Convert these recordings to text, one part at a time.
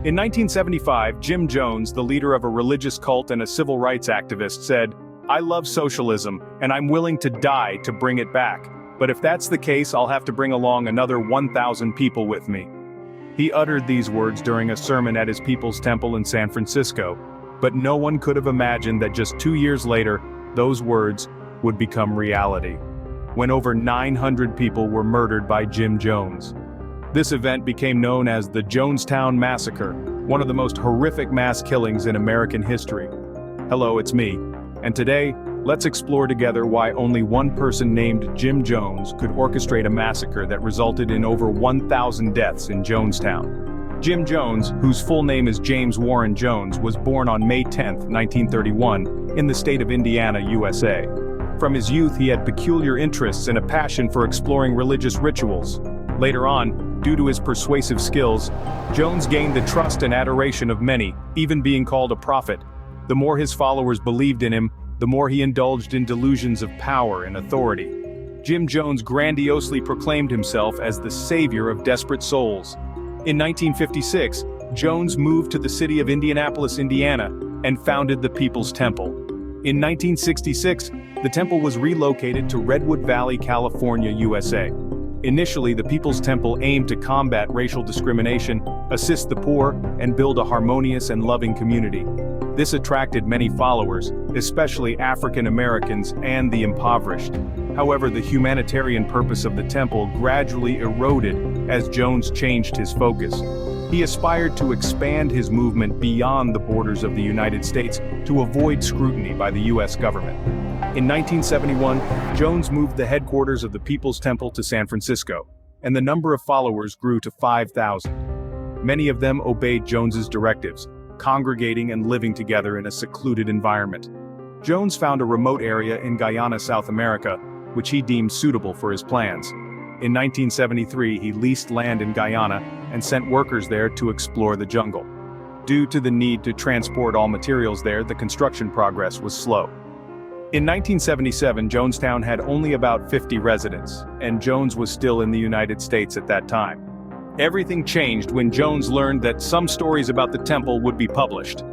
In 1975, Jim Jones, the leader of a religious cult and a civil rights activist, said, "I love socialism, and I'm willing to die to bring it back. But if that's the case, I'll have to bring along another 1,000 people with me." He uttered these words during a sermon at his People's Temple in San Francisco, but no one could have imagined that just 2 years later, those words would become reality, when over 900 people were murdered by Jim Jones. This event became known as the Jonestown Massacre, one of the most horrific mass killings in American history. Hello, it's me, and today, let's explore together why only one person named Jim Jones could orchestrate a massacre that resulted in over 1,000 deaths in Jonestown. Jim Jones, whose full name is James Warren Jones, was born on May 10, 1931, in the state of Indiana, USA. From his youth, he had peculiar interests and a passion for exploring religious rituals. Later on, due to his persuasive skills, Jones gained the trust and adoration of many, even being called a prophet. The more his followers believed in him, the more he indulged in delusions of power and authority. Jim Jones grandiosely proclaimed himself as the savior of desperate souls. In 1956, Jones moved to the city of Indianapolis, Indiana, and founded the People's Temple. In 1966, the temple was relocated to Redwood Valley, California, USA. Initially, the People's Temple aimed to combat racial discrimination, assist the poor, and build a harmonious and loving community. This attracted many followers, especially African Americans and the impoverished. However, the humanitarian purpose of the temple gradually eroded as Jones changed his focus. He aspired to expand his movement beyond the borders of the United States to avoid scrutiny by the U.S. government. In 1971, Jones moved the headquarters of the People's Temple to San Francisco, and the number of followers grew to 5,000. Many of them obeyed Jones's directives, congregating and living together in a secluded environment. Jones found a remote area in Guyana, South America, which he deemed suitable for his plans. In 1973, he leased land in Guyana and sent workers there to explore the jungle. Due to the need to transport all materials there, the construction progress was slow. In 1977, Jonestown had only about 50 residents, and Jones was still in the United States at that time. Everything changed when Jones learned that some stories about the temple would be published.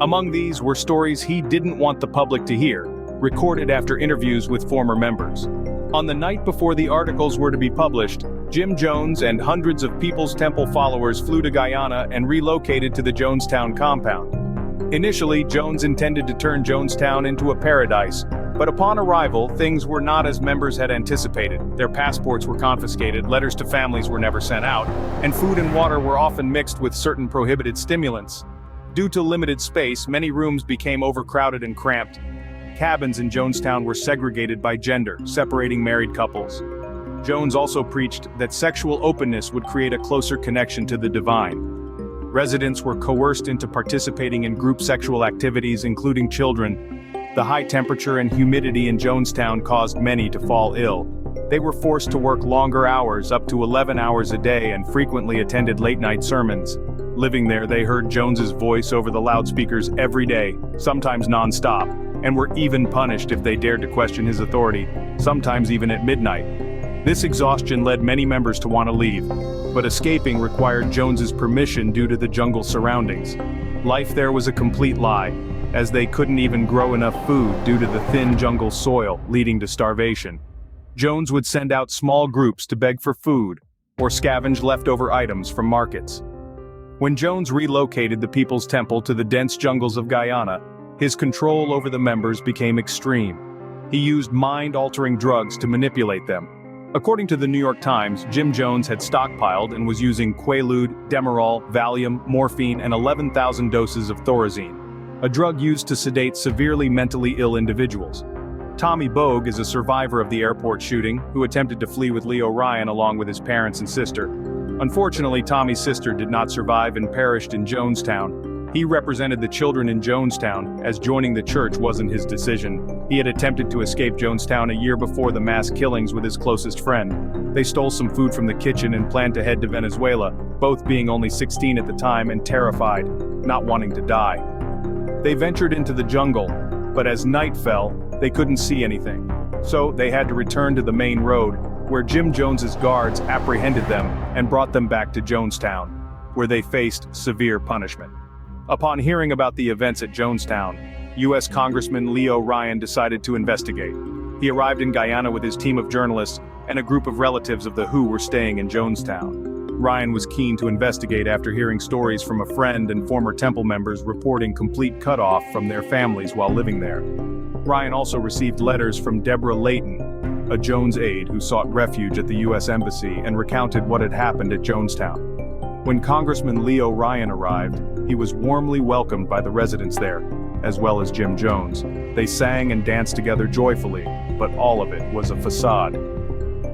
Among these were stories he didn't want the public to hear, recorded after interviews with former members. On the night before the articles were to be published, Jim Jones and hundreds of People's Temple followers flew to Guyana and relocated to the Jonestown compound. Initially, Jones intended to turn Jonestown into a paradise, but upon arrival, things were not as members had anticipated. Their passports were confiscated, letters to families were never sent out, and food and water were often mixed with certain prohibited stimulants. Due to limited space, many rooms became overcrowded and cramped. Cabins in Jonestown were segregated by gender, separating married couples. Jones also preached that sexual openness would create a closer connection to the divine. Residents were coerced into participating in group sexual activities, including children. The high temperature and humidity in Jonestown caused many to fall ill. They were forced to work longer hours, up to 11 hours a day, and frequently attended late-night sermons. Living there, they heard Jones's voice over the loudspeakers every day, sometimes non-stop, and were even punished if they dared to question his authority, sometimes even at midnight. This exhaustion led many members to want to leave, but escaping required Jones's permission due to the jungle surroundings. Life there was a complete lie, as they couldn't even grow enough food due to the thin jungle soil, leading to starvation. Jones would send out small groups to beg for food, or scavenge leftover items from markets. When Jones relocated the People's Temple to the dense jungles of Guyana, his control over the members became extreme. He used mind-altering drugs to manipulate them. According to the New York Times, Jim Jones had stockpiled and was using Quaalude, Demerol, Valium, morphine, and 11,000 doses of Thorazine, a drug used to sedate severely mentally ill individuals. Tommy Bogue is a survivor of the airport shooting, who attempted to flee with Leo Ryan along with his parents and sister. Unfortunately, Tommy's sister did not survive and perished in Jonestown. He represented the children in Jonestown, as joining the church wasn't his decision. He had attempted to escape Jonestown a year before the mass killings with his closest friend. They stole some food from the kitchen and planned to head to Venezuela, both being only 16 at the time and terrified, not wanting to die. They ventured into the jungle, but as night fell, they couldn't see anything. So they had to return to the main road, where Jim Jones's guards apprehended them and brought them back to Jonestown. where they faced severe punishment. Upon hearing about the events at Jonestown, U.S. Congressman Leo Ryan decided to investigate. He arrived in Guyana with his team of journalists, and a group of relatives of the WHO were staying in Jonestown. Ryan was keen to investigate after hearing stories from a friend and former temple members reporting complete cutoff from their families while living there. Ryan also received letters from Deborah Layton, a Jones aide who sought refuge at the U.S. Embassy and recounted what had happened at Jonestown. When Congressman Leo Ryan arrived, he was warmly welcomed by the residents there, as well as Jim Jones. They sang and danced together joyfully, but all of it was a facade.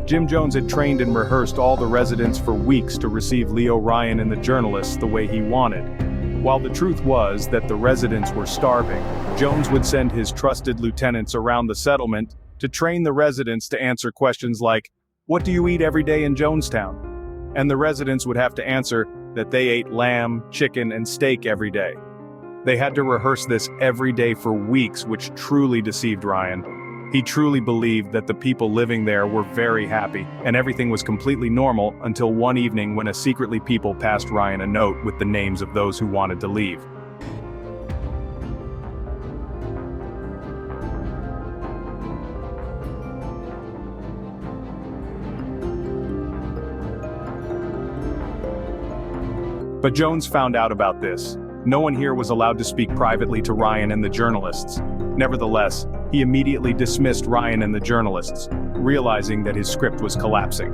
Jim Jones had trained and rehearsed all the residents for weeks to receive Leo Ryan and the journalists the way he wanted. While the truth was that the residents were starving, Jones would send his trusted lieutenants around the settlement to train the residents to answer questions like, "What do you eat every day in Jonestown?" And the residents would have to answer that they ate lamb, chicken, and steak every day. They had to rehearse this every day for weeks, which truly deceived Ryan. He truly believed that the people living there were very happy, and everything was completely normal until one evening when a secretly people passed Ryan a note with the names of those who wanted to leave. But Jones found out about this. No one here was allowed to speak privately to Ryan and the journalists. Nevertheless, he immediately dismissed Ryan and the journalists, realizing that his script was collapsing.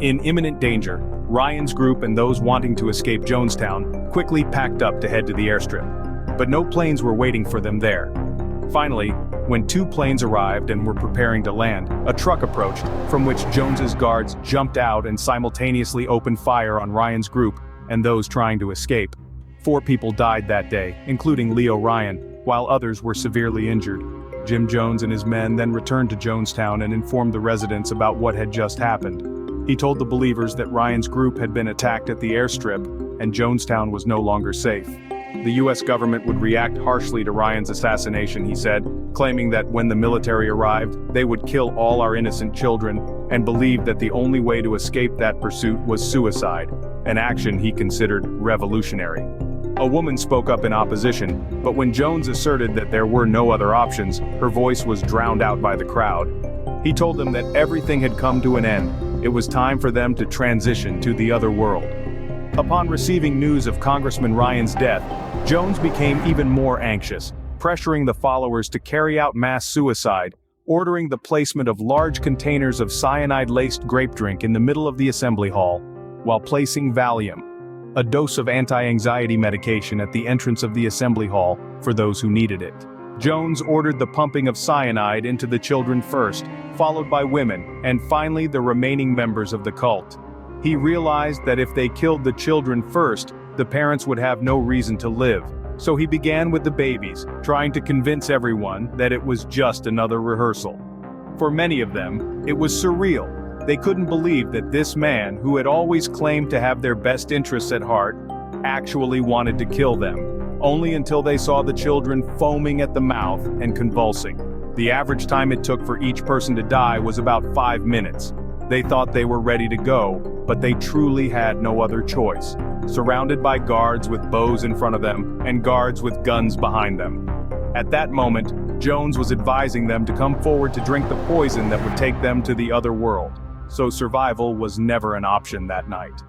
In imminent danger, Ryan's group and those wanting to escape Jonestown quickly packed up to head to the airstrip. But no planes were waiting for them there. Finally, when two planes arrived and were preparing to land, a truck approached, from which Jones's guards jumped out and simultaneously opened fire on Ryan's group and those trying to escape. 4 people died that day, including Leo Ryan, while others were severely injured. Jim Jones and his men then returned to Jonestown and informed the residents about what had just happened. He told the believers that Ryan's group had been attacked at the airstrip, and Jonestown was no longer safe. The U.S. government would react harshly to Ryan's assassination, he said, claiming that when the military arrived, they would kill all our innocent children, and believed that the only way to escape that pursuit was suicide, an action he considered revolutionary. A woman spoke up in opposition, but when Jones asserted that there were no other options, her voice was drowned out by the crowd. He told them that everything had come to an end. It was time for them to transition to the other world. Upon receiving news of Congressman Ryan's death, Jones became even more anxious, pressuring the followers to carry out mass suicide, ordering the placement of large containers of cyanide-laced grape drink in the middle of the assembly hall, while placing Valium, a dose of anti-anxiety medication, at the entrance of the assembly hall for those who needed it. Jones ordered the pumping of cyanide into the children first, followed by women, and finally the remaining members of the cult. He realized that if they killed the children first, the parents would have no reason to live. So he began with the babies, trying to convince everyone that it was just another rehearsal. For many of them, it was surreal. They couldn't believe that this man, who had always claimed to have their best interests at heart, actually wanted to kill them, only until they saw the children foaming at the mouth and convulsing. The average time it took for each person to die was about 5 minutes. They thought they were ready to go, but they truly had no other choice, surrounded by guards with bows in front of them and guards with guns behind them. At that moment, Jones was advising them to come forward to drink the poison that would take them to the other world. So survival was never an option that night.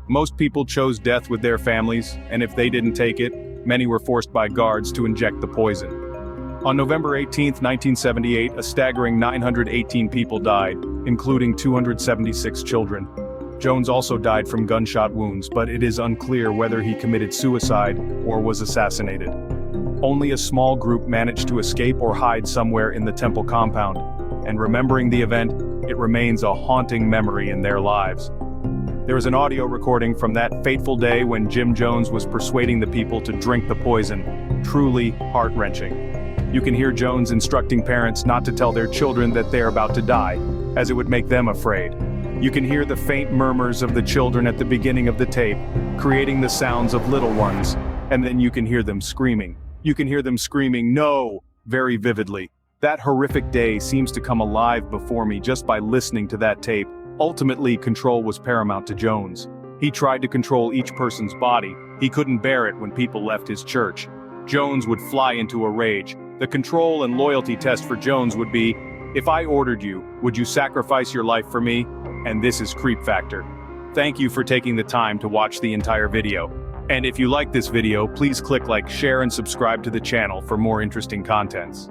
Most people chose death with their families, and if they didn't take it, many were forced by guards to inject the poison. On November 18, 1978, a staggering 918 people died, including 276 children. Jones also died from gunshot wounds, but it is unclear whether he committed suicide or was assassinated. Only a small group managed to escape or hide somewhere in the temple compound, and remembering the event, it remains a haunting memory in their lives. There is an audio recording from that fateful day when Jim Jones was persuading the people to drink the poison, truly heart-wrenching. You can hear Jones instructing parents not to tell their children that they are about to die, as it would make them afraid. You can hear the faint murmurs of the children at the beginning of the tape, creating the sounds of little ones, and then you can hear them screaming. You can hear them screaming, "No!" very vividly. That horrific day seems to come alive before me just by listening to that tape. Ultimately, control was paramount to Jones. He tried to control each person's body. He couldn't bear it when people left his church. Jones would fly into a rage. The control and loyalty test for Jones would be, if I ordered you, would you sacrifice your life for me? And this is Creep Factor. Thank you for taking the time to watch the entire video. And if you like this video, please click like, share and subscribe to the channel for more interesting contents.